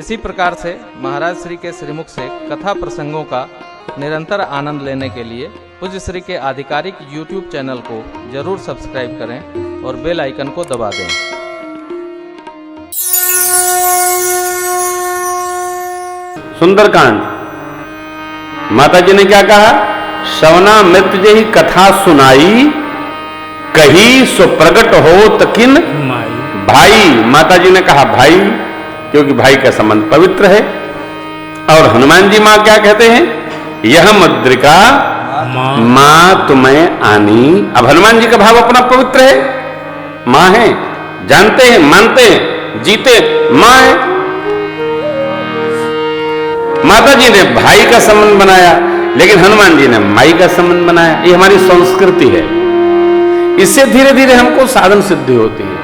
इसी प्रकार से महाराज श्री के श्रीमुख से कथा प्रसंगों का निरंतर आनंद लेने के लिए पूज्य श्री के आधिकारिक YouTube चैनल को जरूर सब्सक्राइब करें और बेल आइकन को दबा दें। सुंदरकांड। माता जी ने क्या कहा? श्रवणा मृत्युंजय ही कथा सुनाई, कही सो प्रकट हो तकिन भाई। माता जी ने कहा भाई, क्योंकि भाई का संबंध पवित्र है। और हनुमान जी मां क्या कहते हैं? यह मुद्रिका मां तुम्हें आनी। अब हनुमान जी का भाव अपना पवित्र है, मां है, जानते हैं, मानते हैं, जीते मां है। माता जी ने भाई का संबंध बनाया, लेकिन हनुमान जी ने माई का संबंध बनाया। ये हमारी संस्कृति है। इससे धीरे धीरे हमको साधन सिद्धि होती है।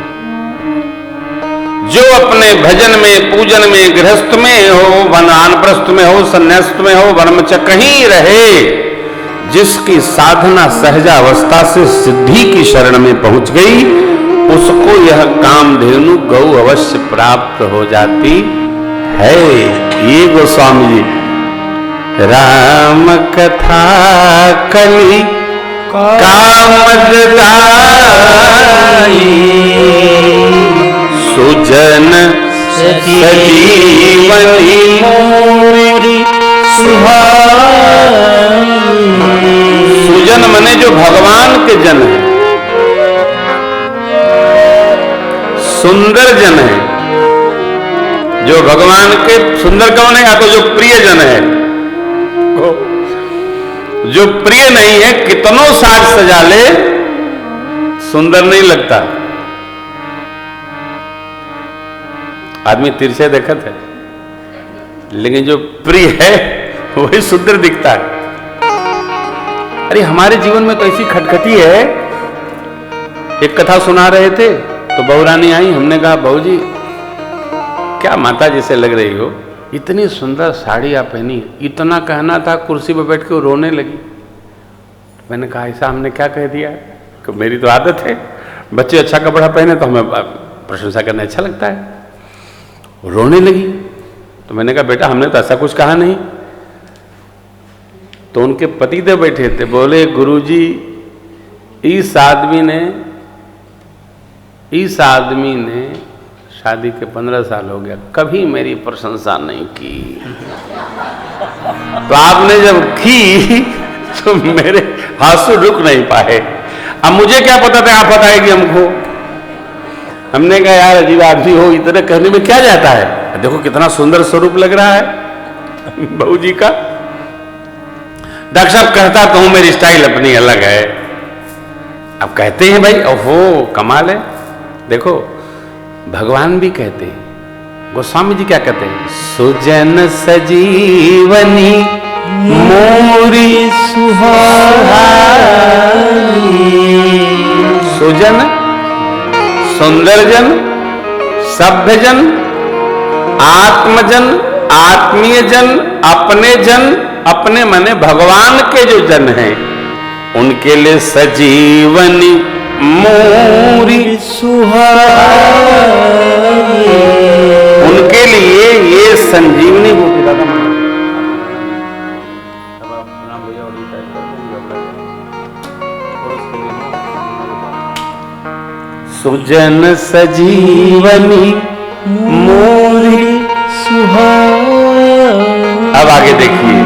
जो अपने भजन में, पूजन में, गृहस्थ में हो, वानप्रस्थ में हो, संन्यास्त में हो, ब्रह्मचर्य कहीं रहे, जिसकी साधना सहजावस्था से सिद्धि की शरण में पहुंच गई, उसको यह कामधेनु गौ अवश्य प्राप्त हो जाती है। ये गोस्वामी जी राम कथा कली कामददाई, सुजन सजीवनी मोरी सुहाई। सुजन मने जो भगवान के जन है, सुंदर जन है। जो भगवान के सुंदर कौन है? या तो जो प्रिय जन है। जो प्रिय नहीं है, कितनों साज सजा ले, सुंदर नहीं लगता। आदमी तिरछे देखत है, लेकिन जो प्रिय है वही सुंदर दिखता है। अरे हमारे जीवन में तो ऐसी खटखटी है। एक कथा सुना रहे थे तो बहुरानी आई। हमने कहा बहू जी क्या माता जी से लग रही हो, इतनी सुंदर साड़ी आप पहनी। इतना कहना था, कुर्सी पर बैठ के रोने लगी। मैंने कहा ऐसा हमने क्या कह दिया? कि मेरी तो आदत है, बच्चे अच्छा कपड़ा पहने तो हमें प्रशंसा करना अच्छा लगता है। रोने लगी तो मैंने कहा बेटा हमने तो ऐसा कुछ कहा नहीं। तो उनके पति देव बैठे थे, बोले गुरुजी इस आदमी ने शादी के 15 साल हो गया, कभी मेरी प्रशंसा नहीं की। तो आपने जब की तो मेरे आंसू रुक नहीं पाए। अब मुझे क्या पता था आप बताएगी हमको। हमने कहा यार अजीब आदमी हो, इतना कहने में क्या जाता है। देखो कितना सुंदर स्वरूप लग रहा है बहू जी का। डॉक्टर साहब कहता तो हूं मेरी स्टाइल अपनी अलग है। अब कहते हैं भाई ओहो कमाल है। देखो भगवान भी कहते हैं, गोस्वामी जी क्या कहते हैं? सुजन सजीवनी मोरी सुहाई। सुजन सुंदर जन, सभ्य जन, आत्मजन, आत्मीय जन, अपने जन, अपने मने भगवान के जो जन हैं उनके लिए सजीवनी मोरी सुहाई। उनके लिए ये संजीवनी बूटी। दादा सुजन सजीवनी मोरी सुहाई। अब आगे देखिए,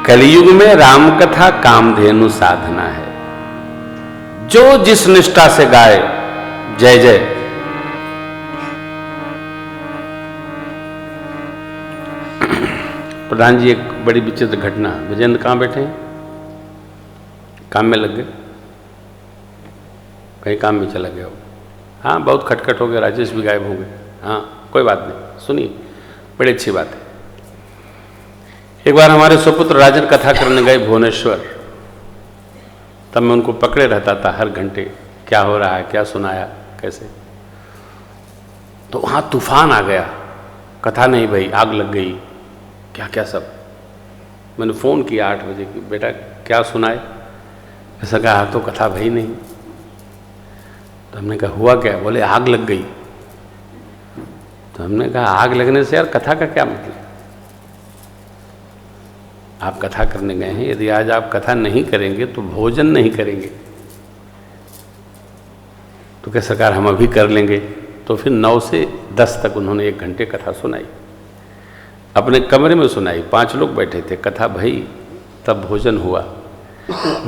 कलयुग में राम कथा कामधेनु साधना है। जो जिस निष्ठा से गाए जय जय। प्रधान जी एक बड़ी विचित्र घटना। विजेंद्र कहां बैठे हैं? काम में लग गए, कहीं काम में चला गया हो। हाँ बहुत खटखट हो गया, राजेश भी गायब हो गए। हाँ कोई बात नहीं, सुनिए बड़ी अच्छी बात है। एक बार हमारे सुपुत्र राजन कथा करने गए भुवनेश्वर। तब मैं उनको पकड़े रहता था हर घंटे, क्या हो रहा है, क्या सुनाया, कैसे। तो वहाँ तूफान आ गया, कथा नहीं भाई, आग लग गई, क्या क्या सब। मैंने फ़ोन किया 8 बजे कि बेटा क्या सुनाए। ऐसा कहा तो कथा भाई नहीं। तो हमने कहा हुआ क्या? बोले आग लग गई। तो हमने कहा आग लगने से यार कथा का क्या मतलब? आप कथा करने गए हैं, यदि आज आप कथा नहीं करेंगे तो भोजन नहीं करेंगे। तो क्या सरकार हम अभी कर लेंगे? तो फिर 9 से 10 तक उन्होंने 1 घंटे कथा सुनाई, अपने कमरे में सुनाई, 5 लोग बैठे थे, कथा भई, तब भोजन हुआ।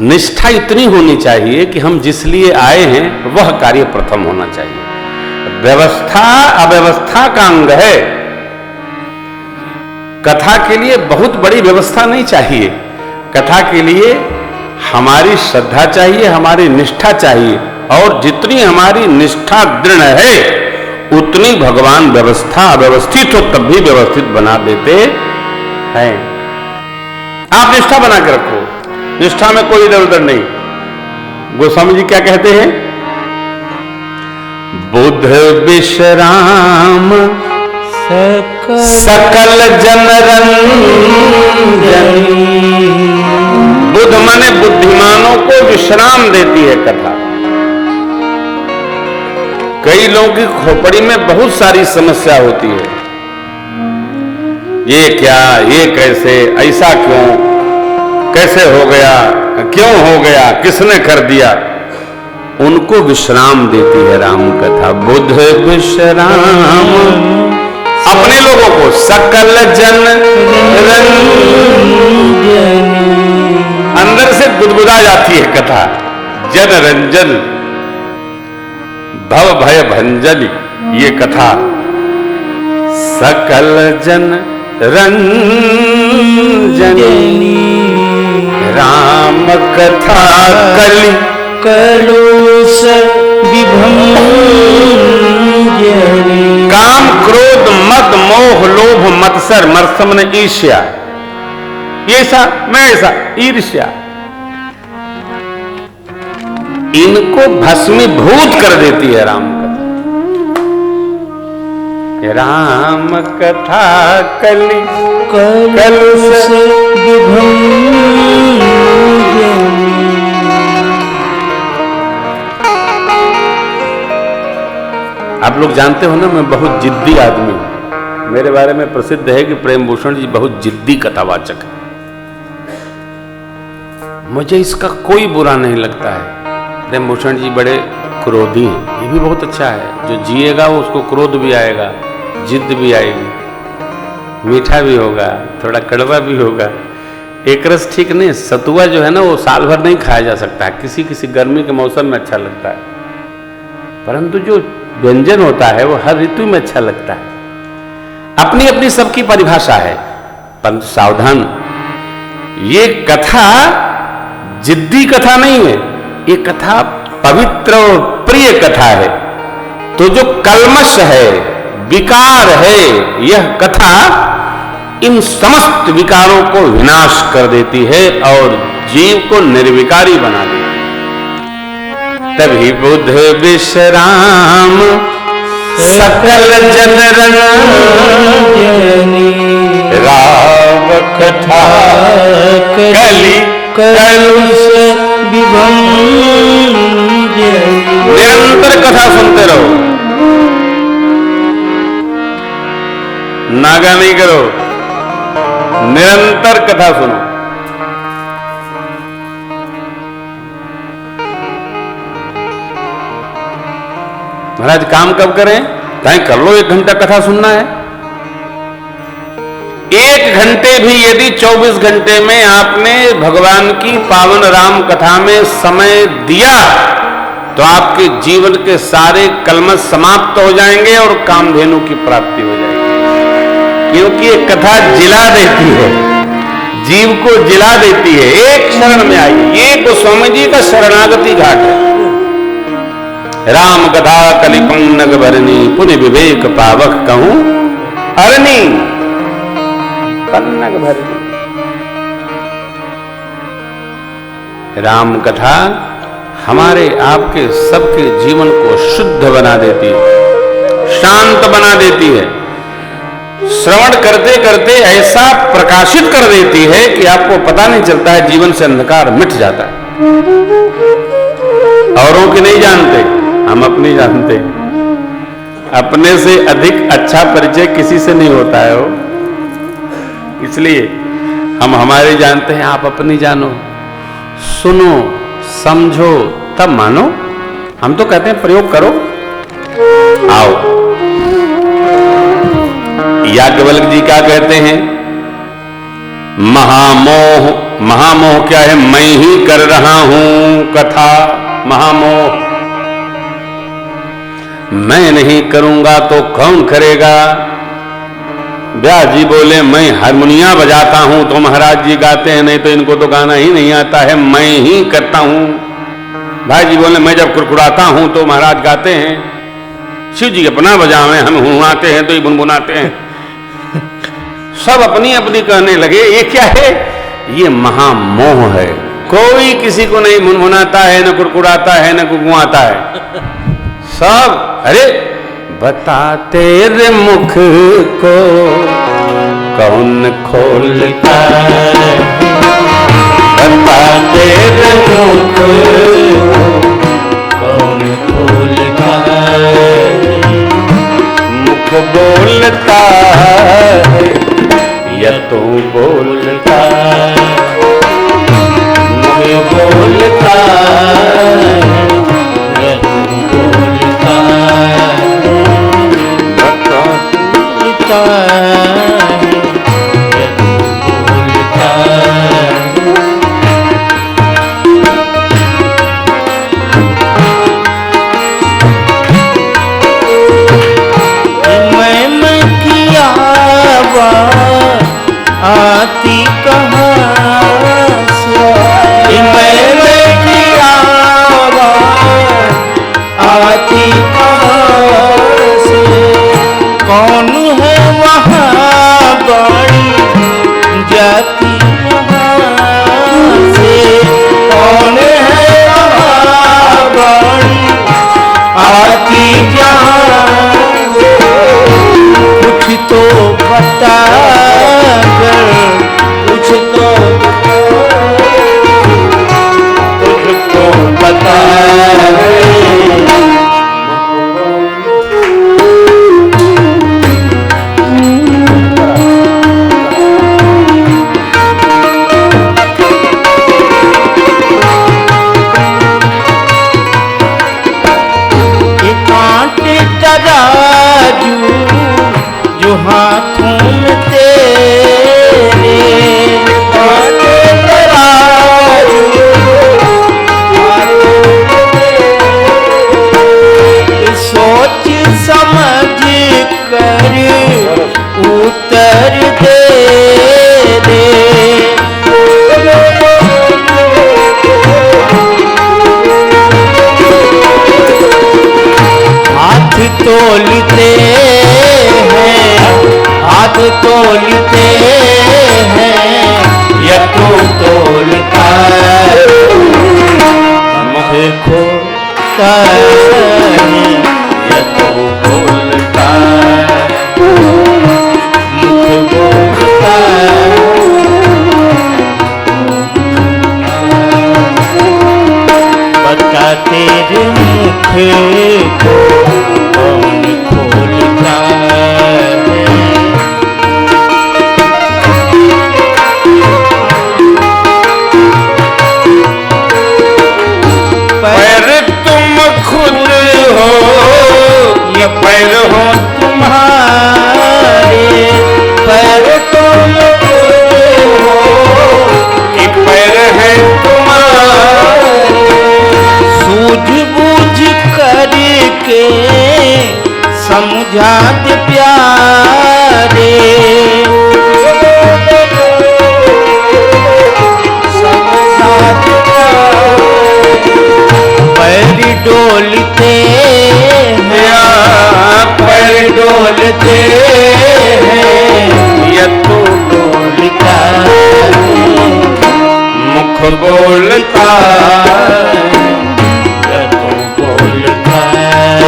निष्ठा इतनी होनी चाहिए कि हम जिस लिए आए हैं वह कार्य प्रथम होना चाहिए। व्यवस्था अव्यवस्था का अंग है। कथा के लिए बहुत बड़ी व्यवस्था नहीं चाहिए, कथा के लिए हमारी श्रद्धा चाहिए, हमारी निष्ठा चाहिए, और जितनी हमारी निष्ठा दृढ़ है उतनी भगवान व्यवस्था अव्यवस्थित हो तब भी व्यवस्थित बना देते हैं। आप निष्ठा बना के रखो, निष्ठा में कोई इधर उधर नहीं। गोस्वामी जी क्या कहते हैं? बुध विश्राम सकल जनरंजनी। बुध माने बुद्धिमानों को विश्राम देती है कथा। कई लोगों की खोपड़ी में बहुत सारी समस्या होती है, ये क्या, ये कैसे, ऐसा क्यों, कैसे हो गया, क्यों हो गया, किसने कर दिया। उनको विश्राम देती है राम कथा। बुध विश्राम, अपने लोगों को सकल जन अंदर से गुदगुदा जाती है कथा। जन रंजन भव भय भंजनी, ये कथा सकल जन रंजनी। राम कथा कलि कलुष विभंजनी। काम क्रोध मद मोह लोभ मत्सर मत्सम ने ईर्ष्या, ये सा मैं ऐसा, ईर्ष्या, इनको भस्मीभूत कर देती है राम कथा। राम कथा कलि कलुष विभंजनी। आप लोग जानते हो ना, मैं बहुत जिद्दी आदमी हूं। मेरे बारे में प्रसिद्ध है कि प्रेम भूषण जी बहुत जिद्दी कथावाचक है। मुझे इसका कोई बुरा नहीं लगता है। प्रेम भूषण जी बड़े क्रोधी हैं, ये भी बहुत अच्छा है। जो जिएगा वो उसको क्रोध भी आएगा, जिद भी आएगी, मीठा भी होगा, थोड़ा कड़वा भी होगा। एक रस ठीक नहीं। सतुआ जो है ना वो साल भर नहीं खाया जा सकता है, किसी किसी गर्मी के मौसम में अच्छा लगता है, परंतु जो व्यंजन होता है वो हर ऋतु में अच्छा लगता है। अपनी अपनी सबकी परिभाषा है, परंतु सावधान, ये कथा जिद्दी कथा नहीं है, ये कथा पवित्र और प्रिय कथा है। तो जो कल्मश है, विकार है, यह कथा इन समस्त विकारों को विनाश कर देती है और जीव को निर्विकारी बना देती है। तभी बुध विश्राम सकल जनरंजनी। राम कथा कलि कलुष विभंजनी। निरंतर कथा सुनते रहो, नागा नहीं करो, निरंतर कथा सुनो। महाराज काम कब करें? चाहे कर लो, 1 घंटा कथा सुनना है। 1 घंटे भी यदि 24 घंटे में आपने भगवान की पावन राम कथा में समय दिया तो आपके जीवन के सारे कलमश समाप्त हो जाएंगे और कामधेनु की प्राप्ति हो जाएगी। क्योंकि ये कथा जिला देती है, जीव को जिला देती है। एक शरण में आई, ये गोस्वामी जी का शरणागति घाट है। राम कथा कलिपन्नग भरनी, पुण्य विवेक पावक कहूं हरनी। पन्नग भरनी, राम कथा हमारे आपके सबके जीवन को शुद्ध बना देती है, शांत बना देती है, श्रवण करते करते ऐसा प्रकाशित कर देती है कि आपको पता नहीं चलता है, जीवन से अंधकार मिट जाता है। औरों की नहीं जानते, हम अपनी जानते। अपने से अधिक अच्छा परिचय किसी से नहीं होता है हो। इसलिए हम हमारे जानते हैं, आप अपनी जानो, सुनो, समझो, तब मानो। हम तो कहते हैं प्रयोग करो। आओ, याज्ञवल्क्य जी क्या कहते हैं? महामोह, महामोह क्या है? मैं ही कर रहा हूं कथा। महामोह, मैं नहीं करूंगा तो कौन करेगा? व्यास जी बोले, मैं हारमोनिया बजाता हूं तो महाराज जी गाते हैं, नहीं तो इनको तो गाना ही नहीं आता है, मैं ही करता हूं। भाई जी बोले, मैं जब कुड़कुड़ाता हूं तो महाराज गाते हैं। शिव जी अपना बजावे, हम हुआते हैं तो ये बुनबुनाते हैं। सब अपनी अपनी कहने लगे। ये क्या है? ये महामोह है। कोई किसी को नहीं मुनमुनाता है, न कुड़कुड़ाता है, न गुगुआता है। सब अरे बता तेरे मुख को कौन खोलता है, बता तेरे मुख को कौन खोलता है। मुख बोलता है या तू बोलता है? मुख बोलता है या तू बोलता है? बता बोलता है या तू बोलता है? मैं किया आती कहाँ से? मैं किया आती कहाँ से? कौन है वहाँ बड़ी जाती वहाँ से? कौन है वहाँ बड़ी आती जहाँ से? कुछ तो बता कर, कुछ तो बता। कांटे तराजू जो हाथों में तेरे, कांटे तराजू सोच समझ कर उतर दे रे। हाथ तोलते हैं, हाथ तोलते हैं या तू तोलता है? मुख खोलता है या तू बोलता है? मुख बोलता है। बता तेरे मुख को कौन खोलता है? पैर तुम खुद हो या पैर हो तुम्हारे? पैर तुम खुद हो कि पैर है तुम्हारे? सूझबूझ करके समझा दे प्यारे, समझा दे प्यारे। पैर डोलते हैं, पैर डोलते हैं या तू डोलता है? मुख बोलता है या तू बोलता है?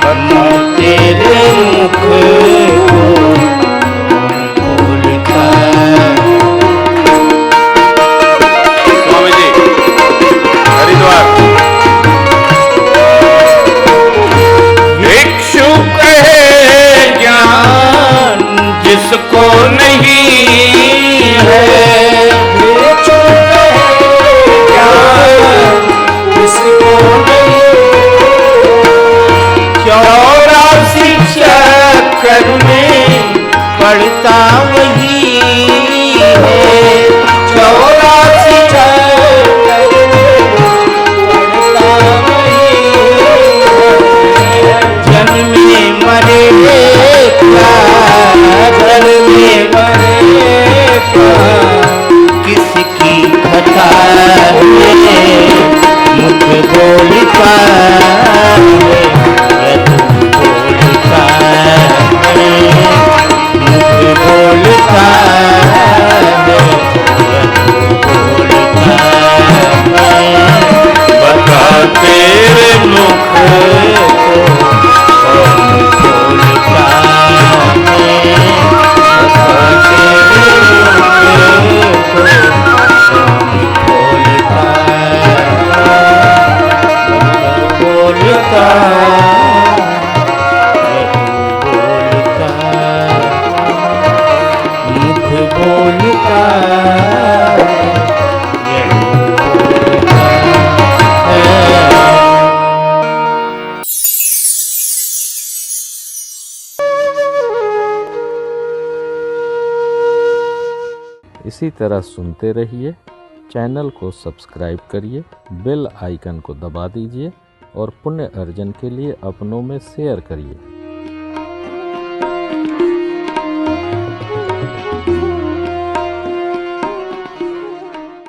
बता तेरे मुख को कौन बोलता है? स्वामी जी हरिद्वार, एक घर में पड़ता वही है, 84 चक्कर में पड़ता वही है। जन्मे मरे का घर में मरे का किसकी कथा है, मुख बोलता है बोलता है, मुख बोलता है बोलता है। बता तेरे मुख को कौन बोलता है, बता तेरे मुख को बोलता मुख बोलता इसी तरह सुनते रहिए। चैनल को सब्सक्राइब करिए, बेल आइकन को दबा दीजिए और पुण्य अर्जन के लिए अपनों में शेयर करिए।